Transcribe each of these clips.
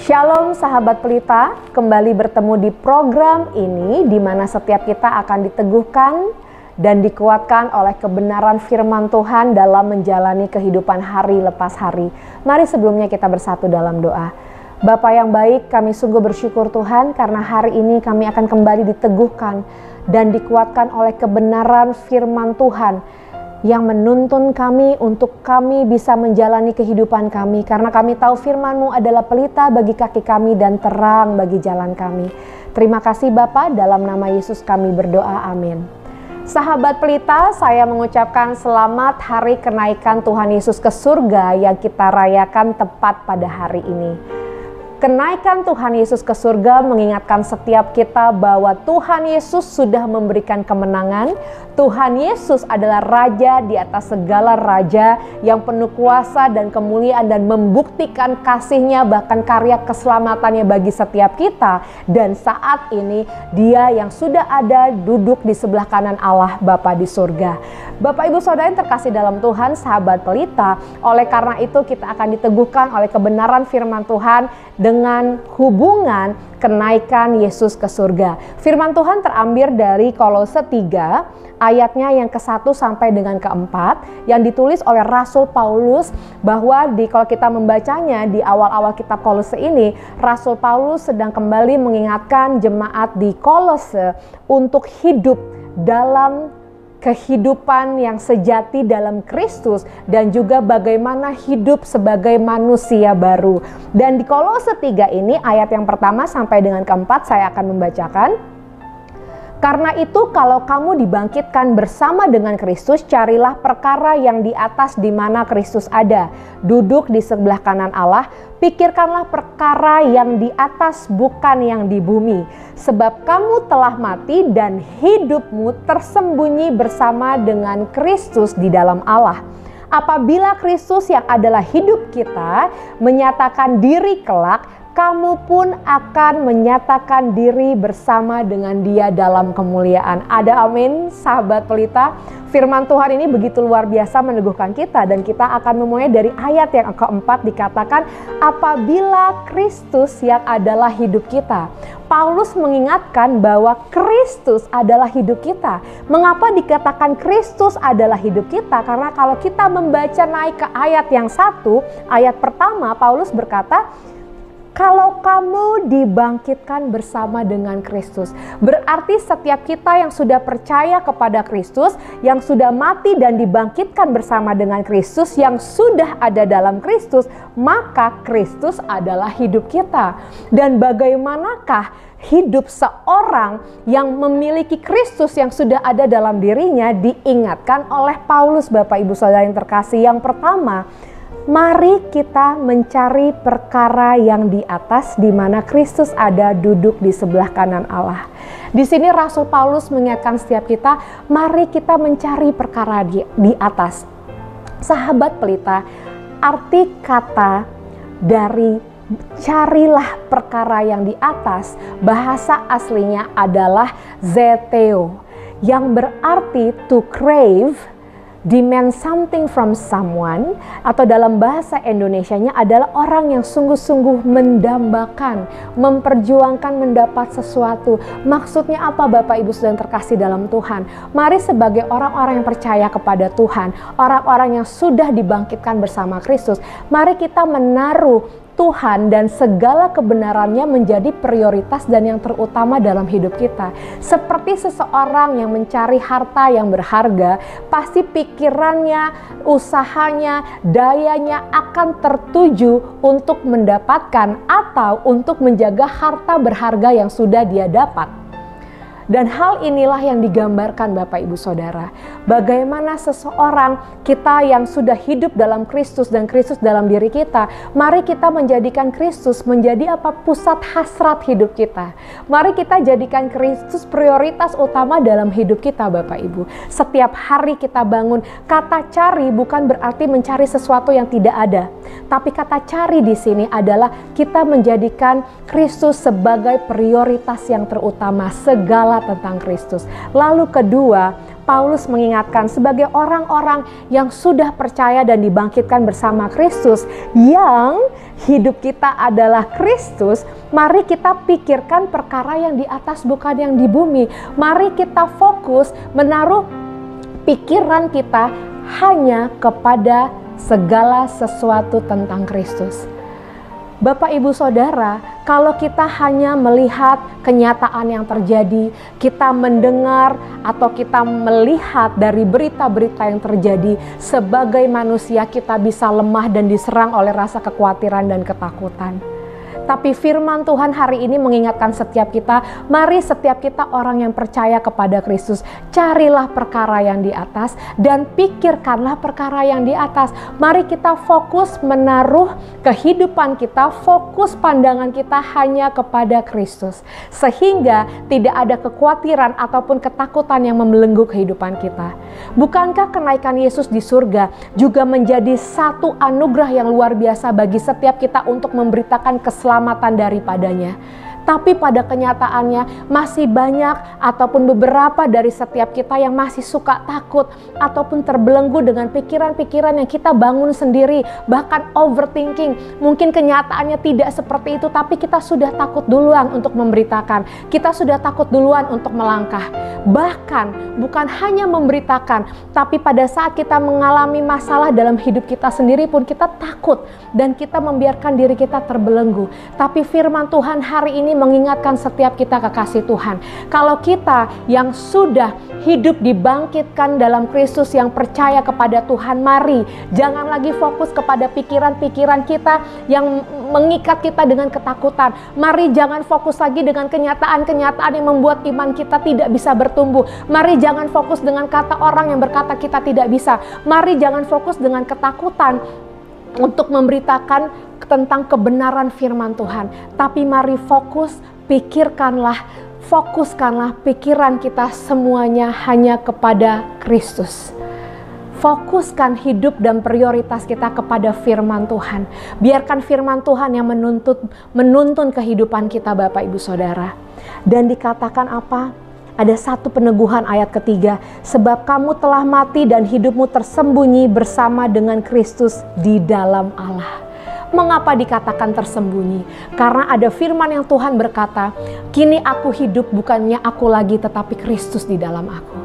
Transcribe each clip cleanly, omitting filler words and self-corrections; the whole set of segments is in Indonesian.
Shalom sahabat pelita, kembali bertemu di program ini di mana setiap kita akan diteguhkan dan dikuatkan oleh kebenaran firman Tuhan dalam menjalani kehidupan hari lepas hari. Mari sebelumnya kita bersatu dalam doa. Bapa yang baik, kami sungguh bersyukur Tuhan karena hari ini kami akan kembali diteguhkan dan dikuatkan oleh kebenaran firman Tuhan yang menuntun kami untuk kami bisa menjalani kehidupan kami. Karena kami tahu firman-Mu adalah pelita bagi kaki kami dan terang bagi jalan kami. Terima kasih Bapa, dalam nama Yesus kami berdoa, amin. Sahabat pelita, saya mengucapkan selamat hari kenaikan Tuhan Yesus ke surga yang kita rayakan tepat pada hari ini. Kenaikan Tuhan Yesus ke surga mengingatkan setiap kita bahwa Tuhan Yesus sudah memberikan kemenangan. Tuhan Yesus adalah Raja di atas segala raja yang penuh kuasa dan kemuliaan dan membuktikan kasih-Nya bahkan karya keselamatannya bagi setiap kita. Dan saat ini Dia yang sudah ada duduk di sebelah kanan Allah Bapa di surga. Bapak Ibu Saudara yang terkasih dalam Tuhan, sahabat pelita, oleh karena itu kita akan diteguhkan oleh kebenaran firman Tuhan dengan hubungan kenaikan Yesus ke surga. Firman Tuhan terambil dari Kolose 3 ayatnya yang ke-1 sampai dengan ke-4 yang ditulis oleh Rasul Paulus, bahwa kalau kita membacanya di awal-awal kitab Kolose ini, Rasul Paulus sedang kembali mengingatkan jemaat di Kolose untuk hidup dalam kehidupan yang sejati dalam Kristus dan juga bagaimana hidup sebagai manusia baru. Dan di Kolose 3 ini ayat yang pertama sampai dengan ke-4 saya akan membacakan. Karena itu kalau kamu dibangkitkan bersama dengan Kristus, carilah perkara yang di atas di mana Kristus ada, duduk di sebelah kanan Allah. Pikirkanlah perkara yang di atas, bukan yang di bumi. Sebab kamu telah mati dan hidupmu tersembunyi bersama dengan Kristus di dalam Allah. Apabila Kristus yang adalah hidup kita menyatakan diri kelak, kamu pun akan menyatakan diri bersama dengan Dia dalam kemuliaan. Ada amin, sahabat pelita. Firman Tuhan ini begitu luar biasa meneguhkan kita, dan kita akan memulai dari ayat yang keempat dikatakan, apabila Kristus yang adalah hidup kita. Paulus mengingatkan bahwa Kristus adalah hidup kita. Mengapa dikatakan Kristus adalah hidup kita? Karena kalau kita membaca naik ke ayat yang 1, ayat pertama Paulus berkata, kalau kamu dibangkitkan bersama dengan Kristus. Berarti setiap kita yang sudah percaya kepada Kristus, yang sudah mati dan dibangkitkan bersama dengan Kristus, yang sudah ada dalam Kristus, maka Kristus adalah hidup kita. Dan bagaimanakah hidup seorang yang memiliki Kristus yang sudah ada dalam dirinya? Diingatkan oleh Paulus, Bapak Ibu Saudara yang terkasih. Yang pertama, mari kita mencari perkara yang di atas di mana Kristus ada duduk di sebelah kanan Allah. Di sini Rasul Paulus mengingatkan setiap kita, mari kita mencari perkara di atas. Sahabat pelita, arti kata dari carilah perkara yang di atas, bahasa aslinya adalah zeteo, yang berarti to crave, demand something from someone, atau dalam bahasa Indonesianya adalah orang yang sungguh-sungguh mendambakan, memperjuangkan mendapat sesuatu. Maksudnya apa Bapak Ibu Saudara yang terkasih dalam Tuhan? Mari sebagai orang-orang yang percaya kepada Tuhan, orang-orang yang sudah dibangkitkan bersama Kristus, mari kita menaruh Tuhan dan segala kebenarannya menjadi prioritas dan yang terutama dalam hidup kita. Seperti seseorang yang mencari harta yang berharga, pasti pikirannya, usahanya, dayanya akan tertuju untuk mendapatkan atau untuk menjaga harta berharga yang sudah dia dapat. Dan hal inilah yang digambarkan Bapak Ibu Saudara. Bagaimana seseorang kita yang sudah hidup dalam Kristus dan Kristus dalam diri kita, mari kita menjadikan Kristus menjadi pusat hasrat hidup kita. Mari kita jadikan Kristus prioritas utama dalam hidup kita Bapak Ibu. Setiap hari kita bangun, kata cari bukan berarti mencari sesuatu yang tidak ada. Tapi kata cari di sini adalah kita menjadikan Kristus sebagai prioritas yang terutama, segala tentang Kristus. Lalu kedua, Paulus mengingatkan sebagai orang-orang yang sudah percaya dan dibangkitkan bersama Kristus, yang hidup kita adalah Kristus, mari kita pikirkan perkara yang di atas bukan yang di bumi. Mari kita fokus menaruh pikiran kita hanya kepada segala sesuatu tentang Kristus. Bapak, Ibu, Saudara, kalau kita hanya melihat kenyataan yang terjadi, kita mendengar atau kita melihat dari berita-berita yang terjadi, sebagai manusia kita bisa lemah dan diserang oleh rasa kekhawatiran dan ketakutan. Tapi firman Tuhan hari ini mengingatkan setiap kita, mari setiap kita orang yang percaya kepada Kristus, carilah perkara yang di atas dan pikirkanlah perkara yang di atas. Mari kita fokus menaruh kehidupan kita, fokus pandangan kita hanya kepada Kristus. Sehingga tidak ada kekhawatiran ataupun ketakutan yang membelenggu kehidupan kita. Bukankah kenaikan Yesus di surga juga menjadi satu anugerah yang luar biasa bagi setiap kita untuk memberitakan keselamatan daripadanya? Tapi pada kenyataannya masih banyak ataupun beberapa dari setiap kita yang masih suka takut ataupun terbelenggu dengan pikiran-pikiran yang kita bangun sendiri, bahkan overthinking. Mungkin kenyataannya tidak seperti itu, tapi kita sudah takut duluan untuk memberitakan. Kita sudah takut duluan untuk melangkah. Bahkan bukan hanya memberitakan, tapi pada saat kita mengalami masalah dalam hidup kita sendiri pun kita takut dan kita membiarkan diri kita terbelenggu. Tapi firman Tuhan hari ini mengingatkan setiap kita kekasih Tuhan, kalau kita yang sudah hidup dibangkitkan dalam Kristus, yang percaya kepada Tuhan, mari jangan lagi fokus kepada pikiran-pikiran kita yang mengikat kita dengan ketakutan. Mari jangan fokus lagi dengan kenyataan-kenyataan yang membuat iman kita tidak bisa bertumbuh. Mari jangan fokus dengan kata orang yang berkata kita tidak bisa. Mari jangan fokus dengan ketakutan untuk memberitakan tentang kebenaran firman Tuhan. Tapi mari fokuskanlah pikiran kita semuanya hanya kepada Kristus. Fokuskan hidup dan prioritas kita kepada firman Tuhan. Biarkan firman Tuhan yang menuntun kehidupan kita, Bapak, Ibu, Saudara. Dan dikatakan apa? Ada satu peneguhan ayat ketiga, sebab kamu telah mati dan hidupmu tersembunyi bersama dengan Kristus di dalam Allah. Mengapa dikatakan tersembunyi? Karena ada firman yang Tuhan berkata, kini aku hidup bukannya aku lagi tetapi Kristus di dalam aku.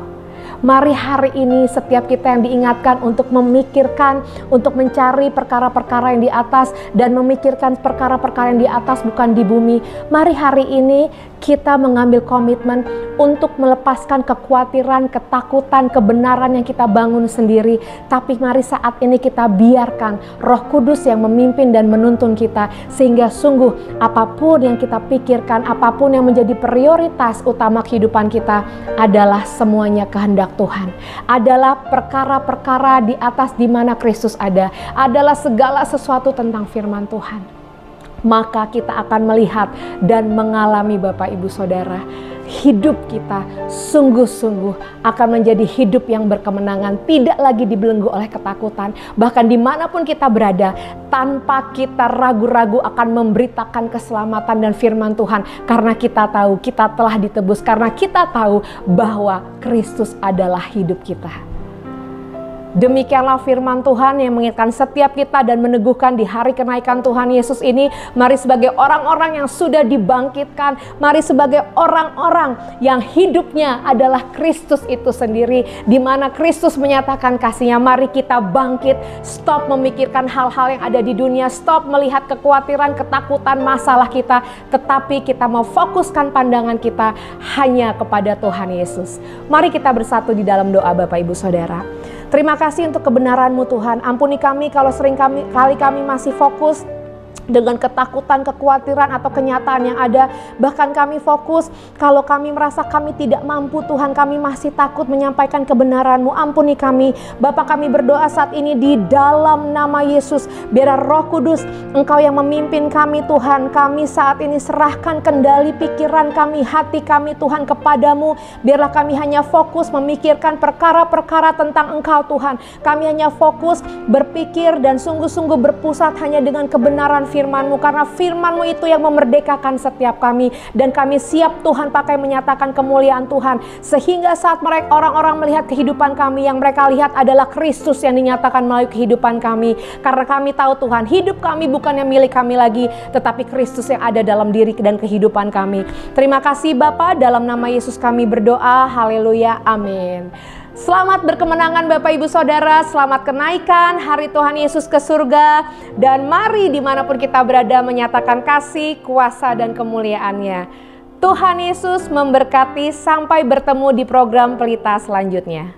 Mari hari ini setiap kita yang diingatkan untuk memikirkan, untuk mencari perkara-perkara yang di atas dan memikirkan perkara-perkara yang di atas bukan di bumi. Mari hari ini kita mengambil komitmen untuk melepaskan kekhawatiran, ketakutan, kebenaran yang kita bangun sendiri. Tapi mari saat ini kita biarkan Roh Kudus yang memimpin dan menuntun kita, sehingga sungguh apapun yang kita pikirkan, apapun yang menjadi prioritas utama kehidupan kita adalah semuanya kehendak Tuhan, adalah perkara-perkara di atas di mana Kristus ada, adalah segala sesuatu tentang firman Tuhan. Maka kita akan melihat dan mengalami, Bapak, Ibu, Saudara, hidup kita sungguh-sungguh akan menjadi hidup yang berkemenangan, tidak lagi dibelenggu oleh ketakutan. Bahkan dimanapun kita berada, tanpa kita ragu-ragu akan memberitakan keselamatan dan firman Tuhan. Karena kita tahu kita telah ditebus, karena kita tahu bahwa Kristus adalah hidup kita. Demikianlah firman Tuhan yang mengingatkan setiap kita dan meneguhkan di hari kenaikan Tuhan Yesus ini. Mari sebagai orang-orang yang sudah dibangkitkan, mari sebagai orang-orang yang hidupnya adalah Kristus itu sendiri, di mana Kristus menyatakan kasih-Nya. Mari kita bangkit, stop memikirkan hal-hal yang ada di dunia, stop melihat kekhawatiran, ketakutan, masalah kita, tetapi kita mau fokuskan pandangan kita hanya kepada Tuhan Yesus. Mari kita bersatu di dalam doa, Bapak, Ibu, Saudara. Terima kasih untuk kebenaran-Mu, Tuhan. Ampuni kami kalau kali kami masih fokus dengan ketakutan, kekhawatiran atau kenyataan yang ada. Bahkan kami fokus kalau kami merasa kami tidak mampu, Tuhan, kami masih takut menyampaikan kebenaran-Mu. Ampuni kami. Bapa, kami berdoa saat ini di dalam nama Yesus. Biar Roh Kudus Engkau yang memimpin kami, Tuhan. Kami saat ini serahkan kendali pikiran kami, hati kami, Tuhan, kepadamu. Biarlah kami hanya fokus memikirkan perkara-perkara tentang Engkau, Tuhan. Kami hanya fokus berpikir dan sungguh-sungguh berpusat hanya dengan kebenaran firman firman-Mu, karena firman-Mu itu yang memerdekakan setiap kami. Dan kami siap Tuhan pakai menyatakan kemuliaan Tuhan, sehingga saat mereka orang-orang melihat kehidupan kami, yang mereka lihat adalah Kristus yang dinyatakan melalui kehidupan kami. Karena kami tahu Tuhan, hidup kami bukannya milik kami lagi, tetapi Kristus yang ada dalam diri dan kehidupan kami. Terima kasih Bapa, dalam nama Yesus kami berdoa, haleluya, amin. Selamat berkemenangan Bapak Ibu Saudara, selamat kenaikan hari Tuhan Yesus ke surga. Dan mari dimanapun kita berada menyatakan kasih, kuasa dan kemuliaannya. Tuhan Yesus memberkati, sampai bertemu di program Pelita selanjutnya.